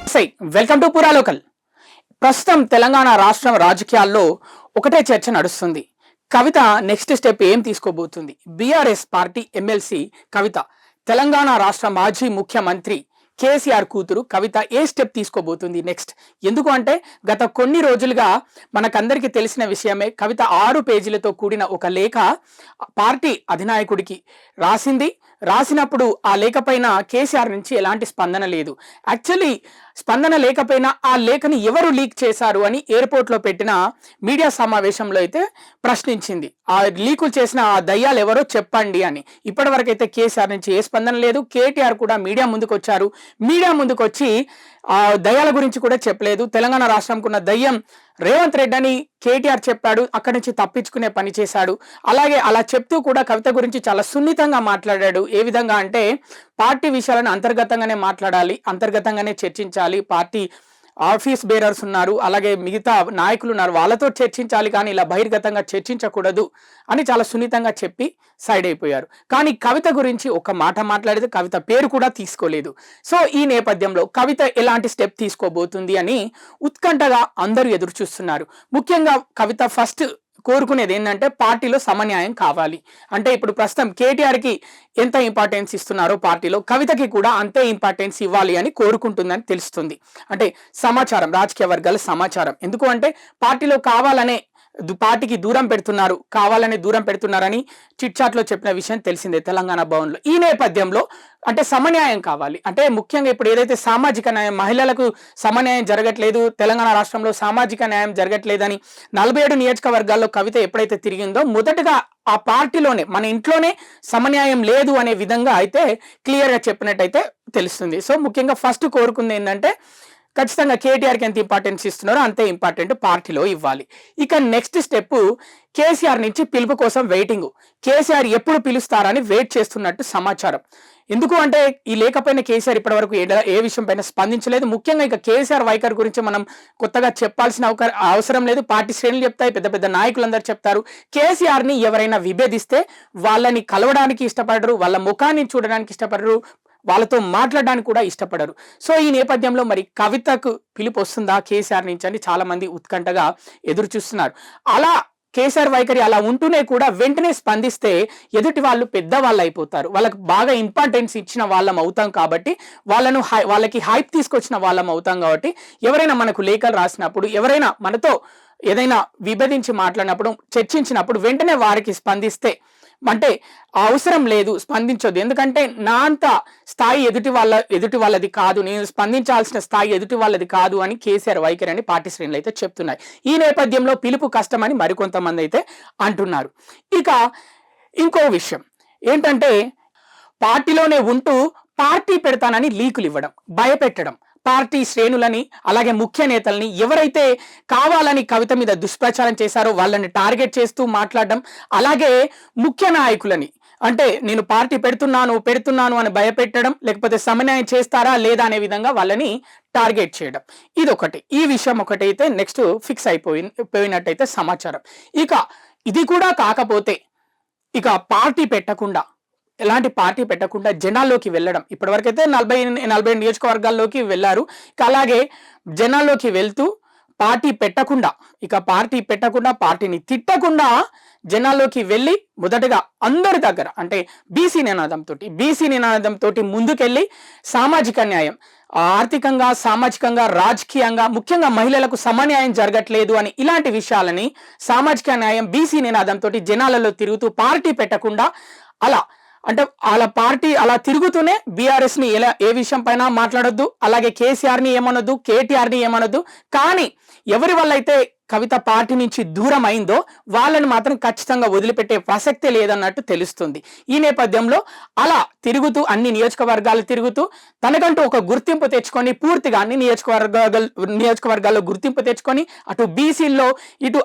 Welcome to పురా local. ప్రస్తుతం తెలంగాణ రాష్ట్రం రాజకీయాల్లో ఒకటే చర్చ నడుస్తుంది. కవిత నెక్స్ట్ స్టెప్ ఏం తీసుకోబోతుంది? బీఆర్ఎస్ పార్టీ ఎమ్మెల్సీ కవిత, తెలంగాణ రాష్ట్ర మాజీ ముఖ్యమంత్రి కేసీఆర్ కూతురు కవిత ఏ స్టెప్ తీసుకోబోతుంది నెక్స్ట్? ఎందుకు అంటే గత కొన్ని రోజులుగా మనకందరికీ తెలిసిన విషయమే, కవిత 6 పేజీలతో కూడిన ఒక లేఖ పార్టీ అధినాయకుడికి రాసినప్పుడు ఆ లేఖ పైన కేసీఆర్ నుంచి ఎలాంటి స్పందన లేదు. యాక్చువల్లీ స్పందన లేకపోయినా ఆ లేఖని ఎవరు లీక్ చేశారు అని ఎయిర్పోర్ట్లో పెట్టిన మీడియా సమావేశంలో అయితే ప్రశ్నించింది. ఆ లీకులు చేసిన ఆ దయ్యాలు ఎవరో చెప్పండి అని. ఇప్పటి వరకు అయితే కేసీఆర్ నుంచి ఏ స్పందన లేదు. కేటీఆర్ కూడా మీడియా ముందుకు వచ్చారు. మీడియా ముందుకు వచ్చి ఆ దయ్యాల గురించి కూడా చెప్పలేదు. తెలంగాణ రాష్ట్రంకు ఉన్న దయ్యం రేవంత్ రెడ్డి అని కేటీఆర్ చెప్పాడు. అక్కడి నుంచి తప్పించుకునే పని చేశాడు. అలాగే అలా చెప్తూ కూడా కవిత గురించి చాలా సున్నితంగా మాట్లాడాడు. ఏ విధంగా అంటే, పార్టీ విషయాలను అంతర్గతంగానే మాట్లాడాలి, అంతర్గతంగానే చర్చించాలి. పార్టీ ఆఫీస్ బేరర్స్ ఉన్నారు, అలాగే మిగతా నాయకులు ఉన్నారు, వాళ్ళతో చర్చించాలి, కానీ ఇలా బహిర్గతంగా చర్చించకూడదు అని చాలా సున్నితంగా చెప్పి సైడ్ అయిపోయారు. కానీ కవిత గురించి ఒక మాట మాట్లాడితే కవిత పేరు కూడా తీసుకోలేదు. సో ఈ నేపథ్యంలో కవిత ఎలాంటి స్టెప్ తీసుకోబోతుంది అని ఉత్కంఠగా అందరూ ఎదురు చూస్తున్నారు. ముఖ్యంగా కవిత ఫస్ట్ కోరుకునేది ఏంటంటే పార్టీలో సమన్యాయం కావాలి. అంటే ఇప్పుడు ప్రస్తుతం కేటీఆర్కి ఎంత ఇంపార్టెన్స్ ఇస్తున్నారో పార్టీలో కవితకి కూడా అంతే ఇంపార్టెన్స్ ఇవ్వాలి అని కోరుకుంటుందని తెలుస్తుంది. అంటే సమాచారం, రాజకీయ వర్గాల సమాచారం. ఎందుకు అంటే పార్టీలో కావాలనే పార్టీకి దూరం పెడుతున్నారు, కావాలనే దూరం పెడుతున్నారని చిట్చాట్లో చెప్పిన విషయం తెలిసిందే తెలంగాణ భవన్లో. ఈ నేపథ్యంలో అంటే సమన్యాయం కావాలి. అంటే ముఖ్యంగా ఇప్పుడు ఏదైతే సామాజిక న్యాయం, మహిళలకు సమన్యాయం జరగట్లేదు, తెలంగాణ రాష్ట్రంలో సామాజిక న్యాయం జరగట్లేదని 47 నియోజకవర్గాల్లో కవిత ఎప్పుడైతే తిరిగిందో, మొదటగా ఆ పార్టీలోనే మన ఇంట్లోనే సమన్యాయం లేదు అనే విధంగా అయితే క్లియర్గా చెప్పినట్టయితే తెలుస్తుంది. సో ముఖ్యంగా ఫస్ట్ కోరుకుంది ఏంటంటే ఖచ్చితంగా కేటీఆర్కి ఎంత ఇంపార్టెన్స్ ఇస్తున్నారో అంతే ఇంపార్టెంట్ పార్టీలో ఇవ్వాలి. ఇక నెక్స్ట్ స్టెప్, కేసీఆర్ నుంచి పిలుపు కోసం వెయిటింగ్. కేసీఆర్ ఎప్పుడు పిలుస్తారని వెయిట్ చేస్తున్నట్టు సమాచారం. ఎందుకు అంటే ఈ లేఖపైన కేసీఆర్ ఇప్పటివరకు ఏ విషయం పైన స్పందించలేదు. ముఖ్యంగా ఇక కేసీఆర్ వైఖరి గురించి మనం కొత్తగా చెప్పాల్సిన అవసరం లేదు. పార్టీ శ్రేణులు చెప్తాయి, పెద్ద పెద్ద నాయకులందరూ చెప్తారు. కేసీఆర్ని ఎవరైనా విభేదిస్తే వాళ్ళని కలవడానికి ఇష్టపడరు, వాళ్ళ ముఖాన్ని చూడడానికి ఇష్టపడరు, వాళ్ళతో మాట్లాడడానికి కూడా ఇష్టపడరు. సో ఈ నేపథ్యంలో మరి కవితకు పిలుపు వస్తుందా కేసీఆర్ నుంచి అని చాలా మంది ఉత్కంఠగా ఎదురు చూస్తున్నారు. అలా కేసీఆర్ వైఖరి అలా ఉంటూనే కూడా వెంటనే స్పందిస్తే ఎదుటి వాళ్ళు పెద్దవాళ్ళు అయిపోతారు. వాళ్ళకి బాగా ఇంపార్టెన్స్ ఇచ్చిన వాళ్ళం అవుతాం కాబట్టి, వాళ్ళకి హైప్ తీసుకొచ్చిన వాళ్ళం అవుతాం కాబట్టి, ఎవరైనా మనకు లేఖలు రాసినప్పుడు, ఎవరైనా మనతో ఏదైనా విభేదించి మాట్లాడినప్పుడు, చర్చించినప్పుడు వెంటనే వారికి స్పందిస్తే, అంటే అవసరం లేదు స్పందించొద్దు, ఎందుకంటే నా అంత స్థాయి ఎదుటి వాళ్ళది కాదు, నేను స్పందించాల్సిన స్థాయి ఎదుటి వాళ్ళది కాదు అని కేసీఆర్ వైఖరి అని పార్టీ శ్రేణులు అయితే చెప్తున్నాయి. ఈ నేపథ్యంలో పిలుపు కష్టమని మరికొంతమంది అయితే అంటున్నారు. ఇక ఇంకో విషయం ఏంటంటే, పార్టీలోనే ఉంటూ పార్టీ పెడతానని లీకులు ఇవ్వడం, భయపెట్టడం, పార్టీ శ్రేణులని అలాగే ముఖ్య నేతల్ని ఎవరైతే కావాలని కవిత మీద దుష్ప్రచారం చేశారో వాళ్ళని టార్గెట్ చేస్తూ మాట్లాడడం, అలాగే ముఖ్య నాయకులని అంటే నేను పార్టీ పెడుతున్నాను అని భయపెట్టడం, లేకపోతే సమన్వయం చేస్తారా లేదా అనే విధంగా వాళ్ళని టార్గెట్ చేయడం, ఇదొకటి. ఈ విషయం ఒకటైతే నెక్స్ట్ ఫిక్స్ అయిపోయినట్టయితే సమాచారం. ఇక ఇది కూడా కాకపోతే ఇక ఎలాంటి పార్టీ పెట్టకుండా జనాల్లోకి వెళ్ళడం. ఇప్పటివరకైతే 40 నియోజకవర్గాల్లోకి వెళ్ళారు. అలాగే జనాల్లోకి వెళ్తూ పార్టీ పెట్టకుండా, పార్టీని తిట్టకుండా జనాల్లోకి వెళ్ళి మొదటగా అందరి దగ్గర అంటే బీసీ నినాదంతో ముందుకెళ్ళి సామాజిక న్యాయం, ఆర్థికంగా, సామాజికంగా, రాజకీయంగా, ముఖ్యంగా మహిళలకు సమన్యాయం జరగట్లేదు అని ఇలాంటి విషయాలని సామాజిక న్యాయం బీసీ నినాదంతో జనాలలో తిరుగుతూ పార్టీ పెట్టకుండా అలా పార్టీ అలా తిరుగుతూనే బీఆర్ఎస్ ని ఏ విషయం పైన మాట్లాడొద్దు, అలాగే కేసీఆర్ ని ఏమనొద్దు, కేటీఆర్ ని ఏమనొద్దు. కానీ ఎవరి వల్ల అయితే కవిత పార్టీ నుంచి దూరం అయిందో వాళ్ళని మాత్రం ఖచ్చితంగా వదిలిపెట్టే ప్రసక్తే లేదన్నట్టు తెలుస్తుంది. ఈ నేపథ్యంలో అలా తిరుగుతూ అన్ని నియోజకవర్గాలు తిరుగుతూ తనకంటూ ఒక గుర్తింపు తెచ్చుకొని, పూర్తిగా అన్ని నియోజకవర్గాల్లో గుర్తింపు తెచ్చుకొని, అటు బీసీల్లో ఇటు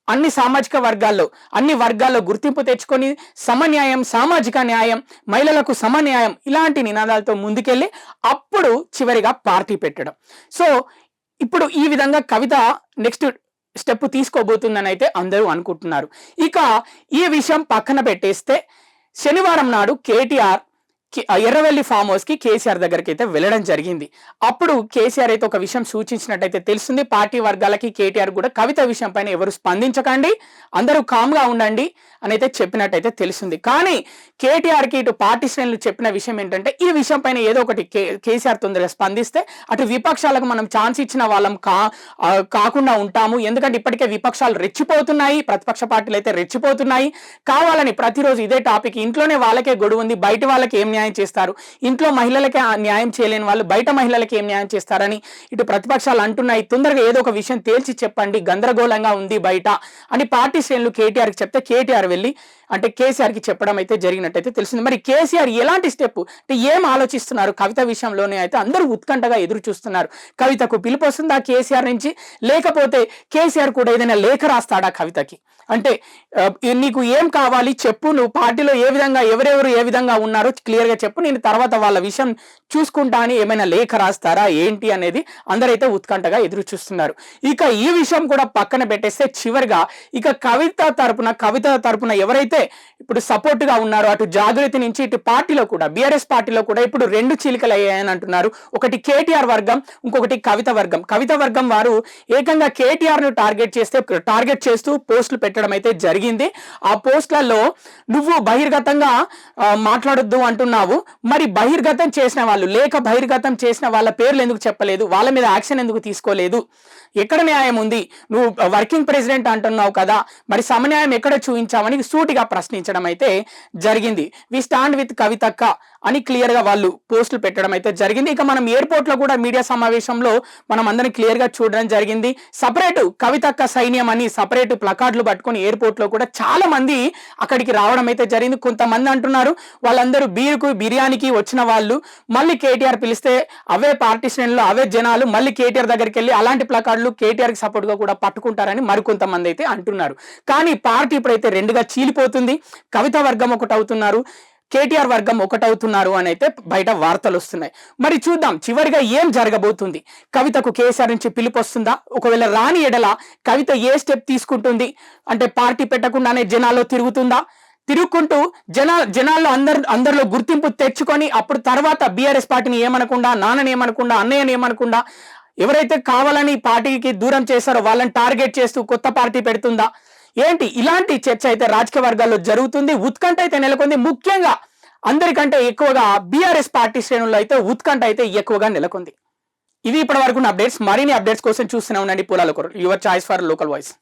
అన్ని సామాజిక వర్గాల్లో, అన్ని వర్గాల్లో గుర్తింపు తెచ్చుకొని సమన్యాయం, సామాజిక న్యాయం, మహిళలకు సమన్యాయం ఇలాంటి నినాదాలతో ముందుకెళ్ళి అప్పుడు చివరిగా పార్టీ పెట్టడం. సో ఇప్పుడు ఈ విధంగా కవిత నెక్స్ట్ స్టెప్ తీసుకోబోతుందని అయితే అందరూ అనుకుంటున్నారు. ఇక ఈ విషయం పక్కన పెట్టేస్తే శనివారం నాడు కేటీఆర్ ఎర్రవెల్లి ఫామ్ హౌస్ కి కేసీఆర్ దగ్గరికి అయితే వెళ్ళడం జరిగింది. అప్పుడు కేసీఆర్ అయితే ఒక విషయం సూచించినట్టయితే తెలుస్తుంది. పార్టీ వర్గాలకి కేటీఆర్ కూడా కవిత విషయం పైన ఎవరు స్పందించకండి, అందరూ కామ్గా ఉండండి అని అయితే చెప్పినట్టయితే తెలుస్తుంది. కానీ కేటీఆర్ కి ఇటు పార్టీ శ్రేణులు చెప్పిన విషయం ఏంటంటే ఈ విషయం పైన ఏదో ఒకటి కేసీఆర్ తొందరగా స్పందిస్తే అటు విపక్షాలకు మనం ఛాన్స్ ఇచ్చిన వాళ్ళం కాకుండా ఉంటాము. ఎందుకంటే ఇప్పటికే విపక్షాలు రెచ్చిపోతున్నాయి, ప్రతిపక్ష పార్టీలు అయితే రెచ్చిపోతున్నాయి. కావాలని ప్రతిరోజు ఇదే టాపిక్, ఇంట్లోనే వాళ్ళకే గొడవ ఉంది, బయట వాళ్ళకి ఏం న్యాయం చేస్తారు, ఇంట్లో మహిళలకే న్యాయం చేయలేని వాళ్ళు బయట మహిళలకి ఏం న్యాయం చేస్తారని ఇటు ప్రతిపక్షాలు అంటున్నాయి. తొందరగా ఏదో ఒక విషయం తేల్చి చెప్పండి, గందరగోళంగా ఉంది బయట అని పార్టీ శ్రేణులు కేటీఆర్కి చెప్తే కేటీఆర్ వెళ్ళి అంటే కేసీఆర్కి చెప్పడం అయితే జరిగినట్టయితే తెలిసింది. మరి కేసీఆర్ ఎలాంటి స్టెప్ అంటే ఏం ఆలోచిస్తున్నారు కవిత విషయంలోనే అయితే అందరూ ఉత్కంఠగా ఎదురు చూస్తున్నారు. కవితకు పిలుపు వస్తుందా కేసీఆర్ నుంచి, లేకపోతే కేసీఆర్ కూడా ఏదైనా లేఖ రాస్తాడా కవితకి? అంటే నీకు ఏం కావాలి చెప్పు, నువ్వు పార్టీలో ఏ విధంగా ఎవరెవరు ఏ విధంగా ఉన్నారో క్లియర్గా చెప్పు, నేను తర్వాత వాళ్ళ విషయం చూసుకుంటా అని ఏమైనా లేఖ రాస్తారా ఏంటి అనేది అందరైతే ఉత్కంఠగా ఎదురు చూస్తున్నారు. ఇక ఈ విషయం కూడా పక్కన పెట్టేస్తే చివరిగా ఇక కవిత తరపున ఎవరైతే ఇప్పుడు సపోర్ట్ గా ఉన్నారో అటు జాగృతి నుంచి ఇటు పార్టీలో కూడా బీఆర్ఎస్ పార్టీలో కూడా ఇప్పుడు రెండు చీలికలు అయ్యాయని అంటున్నారు. ఒకటి కేటీఆర్ వర్గం, ఇంకొకటి కవిత వర్గం. కవిత వర్గం వారు ఏకంగా కేటీఆర్ ను టార్గెట్ చేస్తూ పోస్టులు పెట్టడం అయితే జరిగింది. ఆ పోస్టులలో నువ్వు బహిర్గతంగా మాట్లాడొద్దు అంటున్నావు, మరి బహిర్గతం చేసిన వాళ్ళు లేక బహిర్గతం చేసిన వాళ్ళ పేర్లు ఎందుకు చెప్పలేదు, వాళ్ళ మీద యాక్షన్ ఎందుకు తీసుకోలేదు, ఎక్కడ న్యాయం ఉంది, నువ్వు వర్కింగ్ ప్రెసిడెంట్ అంటున్నావు కదా, మరి సమన్యాయం ఎక్కడ చూపించామని సూటిగా ప్రశ్నించడం అయితే జరిగింది. వి స్టాండ్ విత్ కవితక్క అని క్లియర్ గా వాళ్ళు పోస్టులు పెట్టడం అయితే జరిగింది. ఇక మనం ఎయిర్పోర్ట్ లో కూడా మీడియా సమావేశంలో మనం అందరం క్లియర్ గా చూడడం జరిగింది. సపరేట్ కవితక్క సైన్యం అని సపరేట్ ప్లకార్డులు పట్టుకొని ఎయిర్పోర్ట్ లో కూడా చాలా మంది అక్కడికి రావడం అయితే జరిగింది. కొంతమంది అంటున్నారు వాళ్ళందరూ బిర్యానీకి వచ్చిన వాళ్ళు, మళ్ళీ కేటీఆర్ పిలిస్తే అవే పార్టీ శ్రేణులు అవే జనాలు మళ్ళీ కేటీఆర్ దగ్గరికి వెళ్ళి అలాంటి ప్లకార్డులు కేటీఆర్ కి సపోర్ట్ గా కూడా పట్టుకుంటారని మరికొంతమంది అయితే అంటున్నారు. కానీ పార్టీ ఇప్పుడైతే రెండుగా చీలిపోతుంది. కవిత వర్గం ఒకటి అవుతున్నారు, కేటీఆర్ వర్గం ఒకటవుతున్నారు అని అయితే బయట వార్తలు వస్తున్నాయి. మరి చూద్దాం చివరిగా ఏం జరగబోతుంది. కవితకు కేసీఆర్ నుంచి పిలుపు వస్తుందా, ఒకవేళ రాని ఎడల కవిత ఏ స్టెప్ తీసుకుంటుంది, అంటే పార్టీ పెట్టకుండానే జనాల్లో తిరుగుకుంటూ జనాల్లో అందరిలో గుర్తింపు తెచ్చుకొని అప్పుడు తర్వాత బీఆర్ఎస్ పార్టీని ఏమనకుండా, నాన్నని ఏమనకుండా, అన్నయ్యని ఏమనకుండా ఎవరైతే కావాలని పార్టీకి దూరం చేశారో వాళ్ళని టార్గెట్ చేస్తూ కొత్త పార్టీ పెడుతుందా ఏంటి? ఇలాంటి చర్చ అయితే రాజకీయ వర్గాల్లో జరుగుతుంది. ఉత్కంఠ అయితే నెలకొంది. ముఖ్యంగా అందరికంటే ఎక్కువగా బీఆర్ఎస్ పార్టీ శ్రేణుల్లో అయితే ఉత్కంఠ అయితే ఎక్కువగా నెలకొంది. ఇవి ఇప్పటి వరకు అప్డేట్స్. మరిన్ని అప్డేట్స్ కోసం చూస్తూనే ఉండండి పూలాల కొర, your choice for local voice.